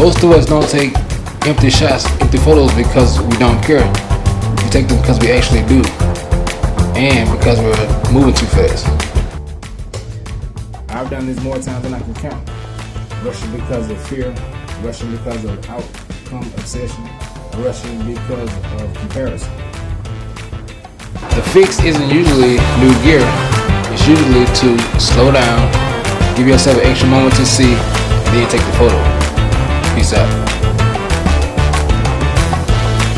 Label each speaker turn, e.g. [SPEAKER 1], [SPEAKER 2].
[SPEAKER 1] Most of us don't take empty shots, empty photos because we don't care. We take them because we actually do, and because we're moving too fast.
[SPEAKER 2] I've done this more times than I can count. Rushing because of fear, rushing because of outcome obsession, rushing because of comparison.
[SPEAKER 1] The fix isn't usually new gear. It's usually to slow down, give yourself an extra moment to see, and then take the photo. Peace out.